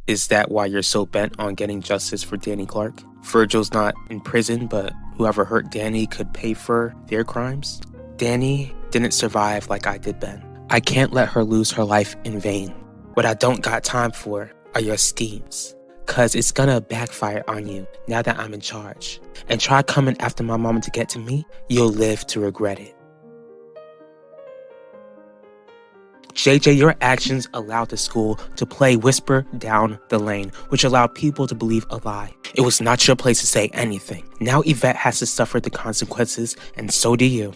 Is that why you're so bent on getting justice for Danny Clark? Virgil's not in prison, but whoever hurt Danny could pay for their crimes? Danny didn't survive like I did, Ben. I can't let her lose her life in vain. What I don't got time for are your schemes, cause it's gonna backfire on you now that I'm in charge. And try coming after my mama to get to me, you'll live to regret it. JJ, your actions allowed the school to play Whisper Down the Lane, which allowed people to believe a lie. It was not your place to say anything. Now Yvette has to suffer the consequences, and so do you.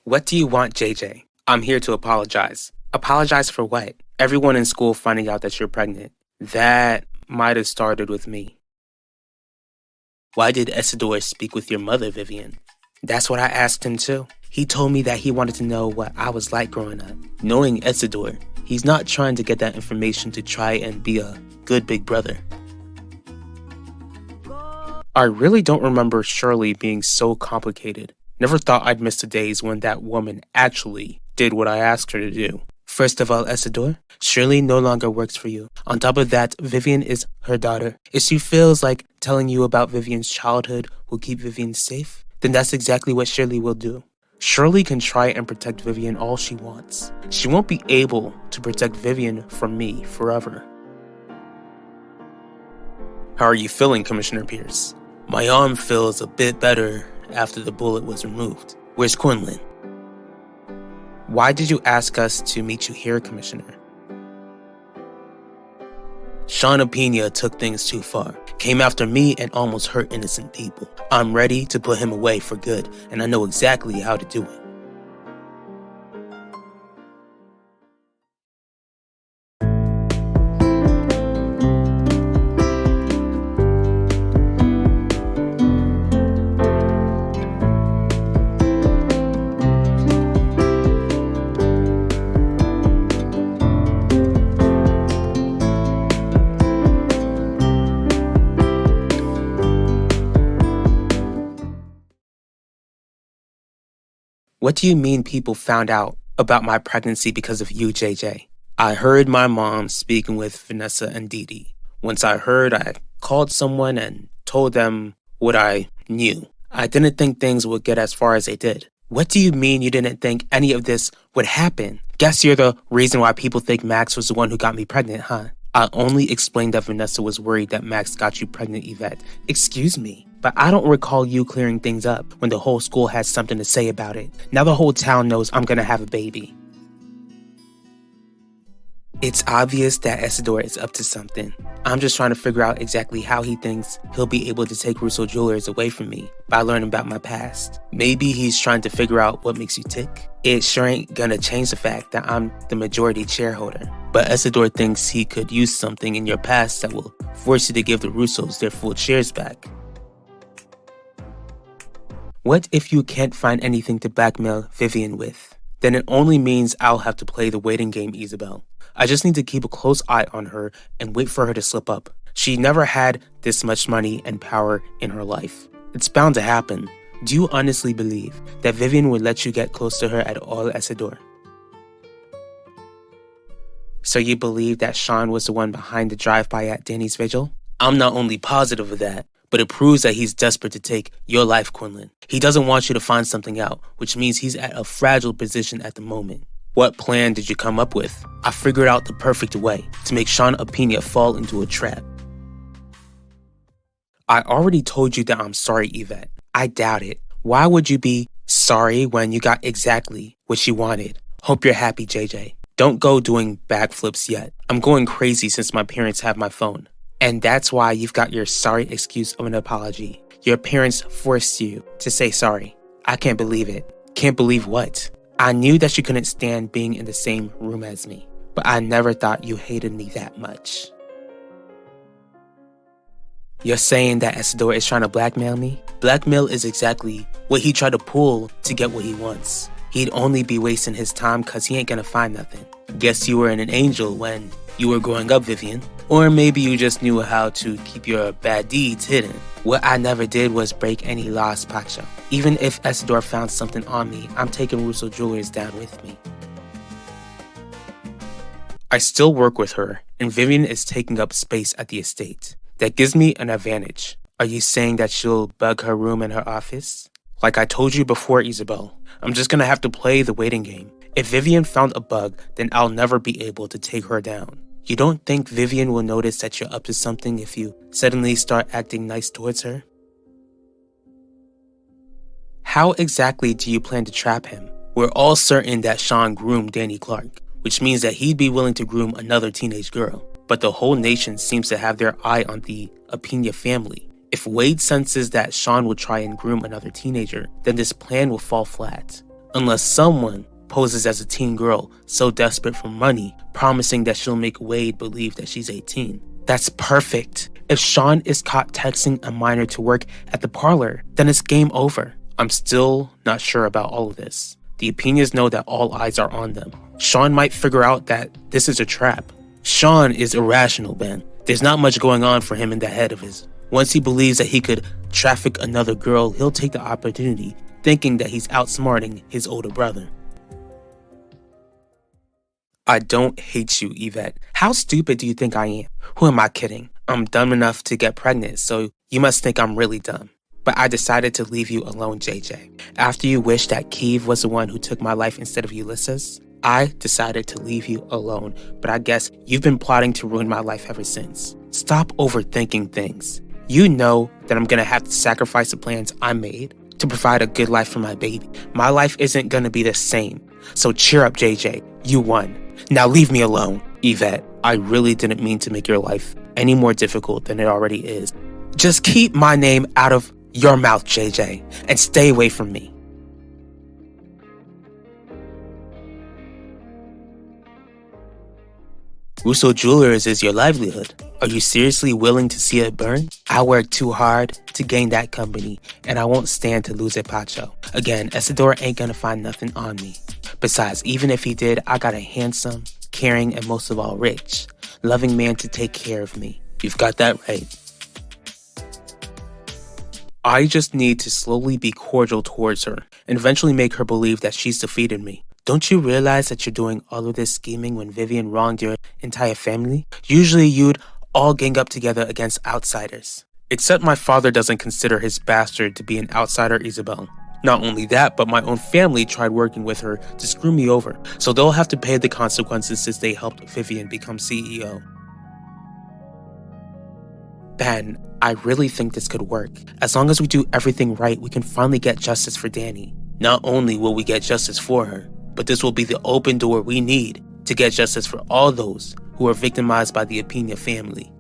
What do you want, JJ? I'm here to apologize. Apologize for what? Everyone in school finding out that you're pregnant. That might have started with me. Why did Isidore speak with your mother, Vivian? That's what I asked him too. He told me that he wanted to know what I was like growing up. Knowing Isidore, he's not trying to get that information to try and be a good big brother. I really don't remember Shirley being so complicated. Never thought I'd miss the days when that woman actually did what I asked her to do. First of all, Isidore, Shirley no longer works for you. On top of that, Vivian is her daughter. If she feels like telling you about Vivian's childhood will keep Vivian safe, then that's exactly what Shirley will do. Shirley can try and protect Vivian all she wants. She won't be able to protect Vivian from me forever. How are you feeling, Commissioner Pierce? My arm feels a bit better after the bullet was removed. Where's Quinlan? Why did you ask us to meet you here, Commissioner? Sean Pena took things too far, came after me and almost hurt innocent people. I'm ready to put him away for good, and I know exactly how to do it. What do you mean people found out about my pregnancy because of you, JJ? I heard my mom speaking with Vanessa and Dee Dee. Once I heard, I called someone and told them what I knew. I didn't think things would get as far as they did. What do you mean you didn't think any of this would happen? Guess you're the reason why people think Max was the one who got me pregnant, huh? I only explained that Vanessa was worried that Max got you pregnant, Yvette. Excuse me, but I don't recall you clearing things up when the whole school had something to say about it. Now the whole town knows I'm gonna have a baby. It's obvious that Isidore is up to something. I'm just trying to figure out exactly how he thinks he'll be able to take Russo Jewelers away from me by learning about my past. Maybe he's trying to figure out what makes you tick. It sure ain't gonna change the fact that I'm the majority shareholder. But Isidore thinks he could use something in your past that will force you to give the Russos their full shares back. What if you can't find anything to blackmail Vivian with? Then it only means I'll have to play the waiting game, Isabel. I just need to keep a close eye on her and wait for her to slip up. She never had this much money and power in her life. It's bound to happen. Do you honestly believe that Vivian would let you get close to her at all, Isidore? So you believe that Sean was the one behind the drive-by at Danny's vigil? I'm not only positive of that, but it proves that he's desperate to take your life, Quinlan. He doesn't want you to find something out, which means he's at a fragile position at the moment. What plan did you come up with? I figured out the perfect way to make Sean Pena fall into a trap. I already told you that I'm sorry, Yvette. I doubt it. Why would you be sorry when you got exactly what you wanted? Hope you're happy, JJ. Don't go doing backflips yet. I'm going crazy since my parents have my phone. And that's why you've got your sorry excuse of an apology. Your parents forced you to say sorry. I can't believe it. Can't believe what? I knew that you couldn't stand being in the same room as me, but I never thought you hated me that much. You're saying that Isidore is trying to blackmail me? Blackmail is exactly what he tried to pull to get what he wants. He'd only be wasting his time cause he ain't gonna find nothing. Guess you were an angel when you were growing up, Vivian. Or maybe you just knew how to keep your bad deeds hidden. What I never did was break any laws, Pacho. Even if Isidore found something on me, I'm taking Russo Jewelers down with me. I still work with her, and Vivian is taking up space at the estate. That gives me an advantage. Are you saying that she'll bug her room and her office? Like I told you before, Isabel, I'm just gonna have to play the waiting game. If Vivian found a bug, then I'll never be able to take her down. You don't think Vivian will notice that you're up to something if you suddenly start acting nice towards her? How exactly do you plan to trap him? We're all certain that Sean groomed Danny Clark, which means that he'd be willing to groom another teenage girl. But the whole nation seems to have their eye on the Apina family. If Wade senses that Sean will try and groom another teenager, then this plan will fall flat. Unless someone poses as a teen girl so desperate for money, promising that she'll make Wade believe that she's 18. That's perfect. If Sean is caught texting a minor to work at the parlor, then it's game over. I'm still not sure about all of this. The Apinas know that all eyes are on them. Sean might figure out that this is a trap. Sean is irrational, Ben. There's not much going on for him in the head of his. Once he believes that he could traffic another girl, he'll take the opportunity, thinking that he's outsmarting his older brother. I don't hate you, Yvette. How stupid do you think I am? Who am I kidding? I'm dumb enough to get pregnant, so you must think I'm really dumb. But I decided to leave you alone, JJ. After you wished that Kiev was the one who took my life instead of Ulysses, I decided to leave you alone, but I guess you've been plotting to ruin my life ever since. Stop overthinking things. You know that I'm gonna have to sacrifice the plans I made to provide a good life for my baby. My life isn't gonna be the same. So cheer up, JJ. You won. Now leave me alone. Yvette, I really didn't mean to make your life any more difficult than it already is. Just keep my name out of your mouth, JJ, and stay away from me. Russo Jewelers is your livelihood. Are you seriously willing to see it burn? I worked too hard to gain that company, and I won't stand to lose it, Pacho. Again, Isidore ain't gonna find nothing on me. Besides, even if he did, I got a handsome, caring, and most of all rich, loving man to take care of me. You've got that right. I just need to slowly be cordial towards her and eventually make her believe that she's defeated me. Don't you realize that you're doing all of this scheming when Vivian wronged your entire family? Usually you'd all gang up together against outsiders. Except my father doesn't consider his bastard to be an outsider, Isabel. Not only that, but my own family tried working with her to screw me over, so they'll have to pay the consequences since they helped Vivian become CEO. Ben, I really think this could work. As long as we do everything right, we can finally get justice for Danny. Not only will we get justice for her, but this will be the open door we need to get justice for all those who are victimized by the Apina family.